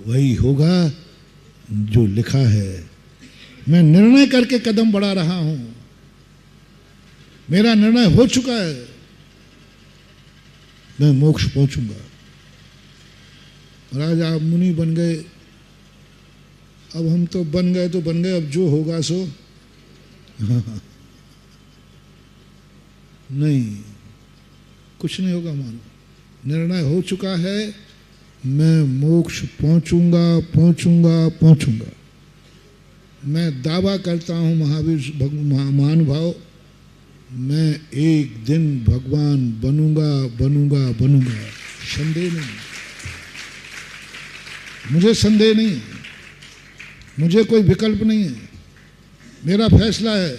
वही होगा जो लिखा है। मैं निर्णय करके कदम बढ़ा रहा हूं, मेरा निर्णय हो चुका है, मैं मोक्ष पहुंचूंगा। महाराज आप मुनि बन गए, अब हम तो बन गए तो बन गए, अब जो होगा सो नहीं, कुछ नहीं होगा। मानो निर्णय हो चुका है, मैं मोक्ष पहुंचूंगा पहुंचूंगा पहुंचूंगा। मैं दावा करता हूं महावीर महानुभाव, मैं एक दिन भगवान बनूंगा बनूंगा बनूंगा, संदेह नहीं, मुझे संदेह नहीं है, मुझे कोई विकल्प नहीं है, मेरा फैसला है,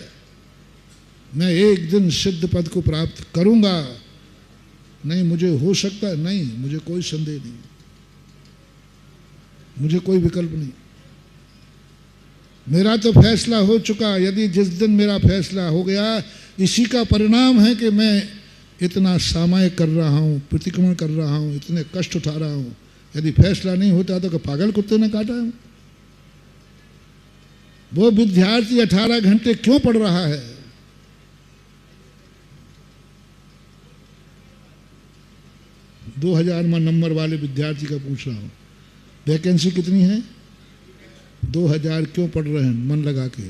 मैं एक दिन सिद्ध पद को प्राप्त करूंगा। नहीं मुझे हो सकता है, नहीं मुझे कोई संदेह नहीं, मुझे कोई विकल्प नहीं, मेरा तो फैसला हो चुका। यदि जिस दिन मेरा फैसला हो गया, इसी का परिणाम है कि मैं इतना सामय कर रहा हूं, प्रतिक्रमण कर रहा हूं, इतने कष्ट उठा रहा हूं। यदि फैसला नहीं होता तो पागल कुत्ते ने काटा है। वो विद्यार्थी 18 घंटे क्यों पढ़ रहा है? दो 2000 नंबर वाले विद्यार्थी का पूछ रहा हूं, वैकेंसी कितनी है? 2000 क्यों पढ़ रहे हैं मन लगा के?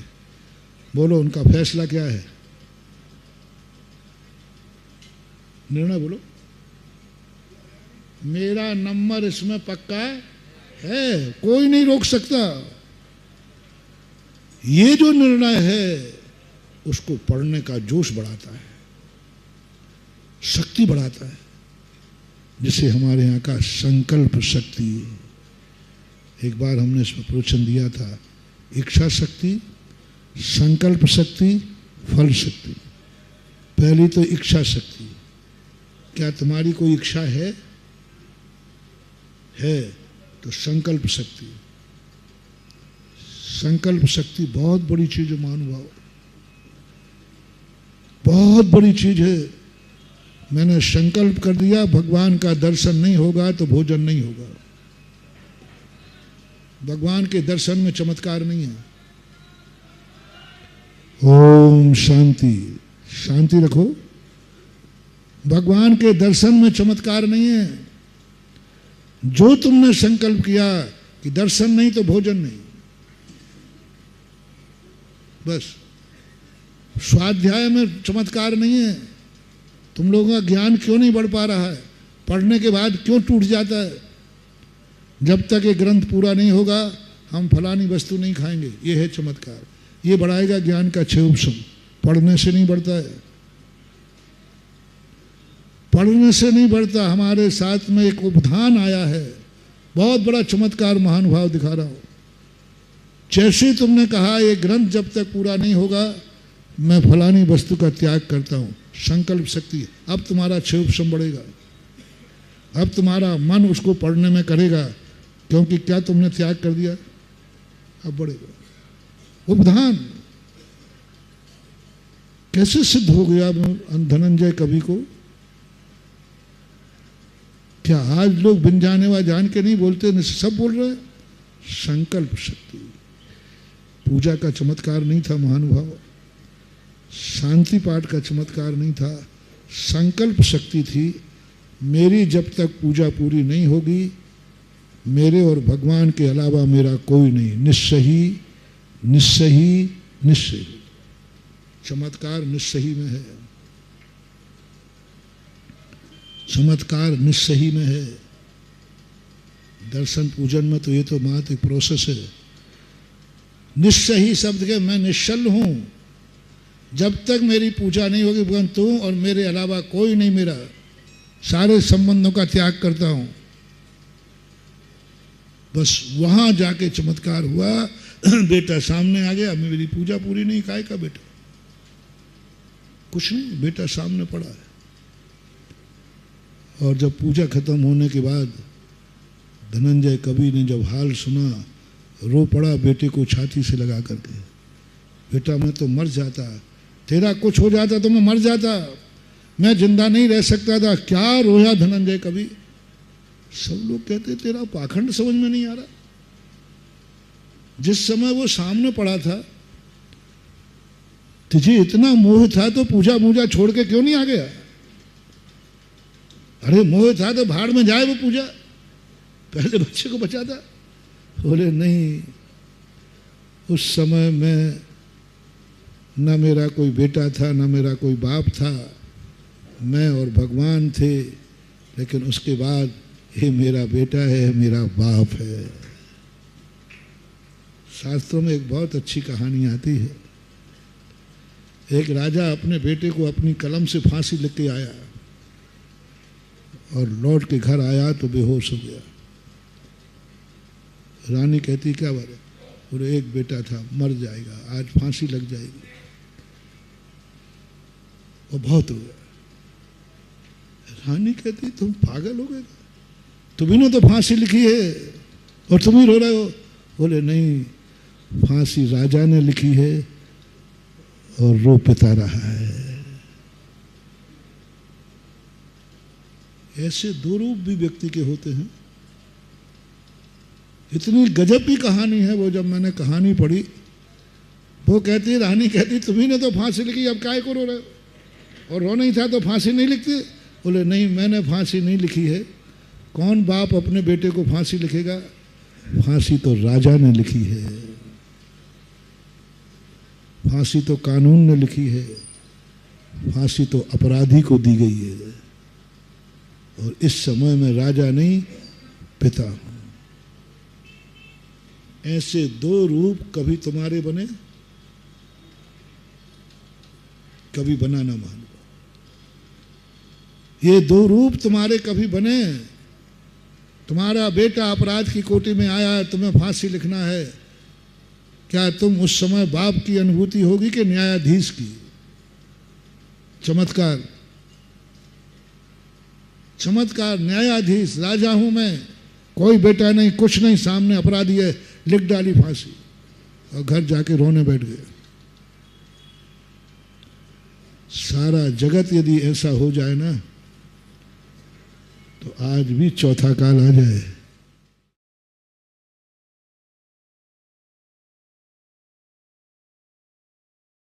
बोलो उनका फैसला क्या है? निर्णय बोलो। मेरा नंबर इसमें पक्का है, कोई नहीं रोक सकता। ये जो निर्णय है उसको पढ़ने का जोश बढ़ाता है, शक्ति बढ़ाता है, जिसे हमारे यहाँ का संकल्प शक्ति। एक बार हमने इसमें प्रवचन दिया था, इच्छा शक्ति, संकल्प शक्ति, फल शक्ति। पहली तो इच्छा शक्ति। क्या तुम्हारी कोई इच्छा है तो संकल्प शक्ति। संकल्प शक्ति बहुत बड़ी चीज है महानुभाव, बहुत बड़ी चीज है। मैंने संकल्प कर दिया भगवान का दर्शन नहीं होगा तो भोजन नहीं होगा। भगवान के दर्शन में चमत्कार नहीं है। ओम शांति, शांति रखो। भगवान के दर्शन में चमत्कार नहीं है। जो तुमने संकल्प किया कि दर्शन नहीं तो भोजन नहीं, बस। स्वाध्याय में चमत्कार नहीं है। तुम लोगों का ज्ञान क्यों नहीं बढ़ पा रहा है? पढ़ने के बाद क्यों टूट जाता है? जब तक ये ग्रंथ पूरा नहीं होगा हम फलानी वस्तु नहीं खाएंगे, ये है चमत्कार। ये बढ़ाएगा ज्ञान का क्षयोपशम। पढ़ने से नहीं बढ़ता है, पढ़ने से नहीं बढ़ता। हमारे साथ में एक उपधान आया है, बहुत बड़ा चमत्कार महानुभाव दिखा रहा हूं। जैसे तुमने कहा ये ग्रंथ जब तक पूरा नहीं होगा मैं फलानी वस्तु का त्याग करता हूं, संकल्प शक्ति। अब तुम्हारा क्षयोपशम बढ़ेगा, अब तुम्हारा मन उसको पढ़ने में करेगा, क्योंकि क्या तुमने त्याग कर दिया, अब बढ़ेगा। उपधान कैसे सिद्ध हो गया धनंजय कवि को? क्या आज लोग बिन जाने वा जान के नहीं बोलते, सब बोल रहे हैं। संकल्प शक्ति। पूजा का चमत्कार नहीं था महानुभाव, शांति पाठ का चमत्कार नहीं था, संकल्प शक्ति थी। मेरी जब तक पूजा पूरी नहीं होगी, मेरे और भगवान के अलावा मेरा कोई नहीं। निस्सही निस्सही निस्सही। चमत्कार निस्सही में है, चमत्कार निस्सही में है। दर्शन पूजन में तो ये तो मात्र एक प्रोसेस है। निस्सही शब्द के मैं निश्चल हूं। जब तक मेरी पूजा नहीं होगी भगवान तू और मेरे अलावा कोई नहीं, मेरा सारे संबंधों का त्याग करता हूं, बस वहां जाके चमत्कार हुआ। बेटा सामने आ गया, मेरी पूजा पूरी नहीं, काय का बेटा? कुछ नहीं, बेटा सामने पड़ा है। और जब पूजा खत्म होने के बाद धनंजय कवि ने जब हाल सुना, रो पड़ा बेटे को छाती से लगा करके। बेटा मैं तो मर जाता, तेरा कुछ हो जाता तो मैं मर जाता, मैं जिंदा नहीं रह सकता था। क्या रोया धनंजय कवि। सब लोग कहते तेरा पाखंड समझ में नहीं आ रहा। जिस समय वो सामने पड़ा था, तुझे इतना मोह था तो पूजा मूजा छोड़ के क्यों नहीं आ गया? अरे मोह था तो भाड़ में जाए वो पूजा, पहले बच्चे को बचाता। बोले नहीं, उस समय में न मेरा कोई बेटा था, न मेरा कोई बाप था, मैं और भगवान थे, लेकिन उसके बाद ये मेरा बेटा है, मेरा बाप है। शास्त्रों में एक बहुत अच्छी कहानी आती है। एक राजा अपने बेटे को अपनी कलम से फांसी लिख के आया और लौट के घर आया तो बेहोश हो गया। रानी कहती क्या बात है? बोले एक बेटा था, मर जाएगा, आज फांसी लग जाएगी। वो बहुत रोया। रानी कहती तुम पागल हो गए, तुम्ही ने तो फांसी लिखी है और तुम ही रो रहे हो। बोले नहीं, फांसी राजा ने लिखी है और रो पिता रहा है। ऐसे दो रूप भी व्यक्ति के होते हैं। इतनी गजब की कहानी है वो। जब मैंने कहानी पढ़ी, वो कहती, रानी कहती तुम्ही ने तो फांसी लिखी, अब काहे को रो रहे हो? और रोना ही था तो फांसी नहीं लिखती? बोले नहीं, मैंने फांसी नहीं लिखी है। कौन बाप अपने बेटे को फांसी लिखेगा? फांसी तो राजा ने लिखी है, फांसी तो कानून ने लिखी है, फांसी तो अपराधी को दी गई है। और इस समय में राजा नहीं, पिता हूं। ऐसे दो रूप कभी तुम्हारे बने, कभी बना ना मान। ये दो रूप तुम्हारे कभी बने। तुम्हारा बेटा अपराध की कोटि में आया, तुम्हें फांसी लिखना है, क्या तुम उस समय बाप की अनुभूति होगी कि न्यायाधीश की? चमत्कार, चमत्कार। न्यायाधीश, राजा हूं मैं, कोई बेटा नहीं, कुछ नहीं, सामने अपराधी है, लिख डाली फांसी और घर जाके रोने बैठ गए। सारा जगत यदि ऐसा हो जाए ना, तो आज भी चौथा काल आ जाए।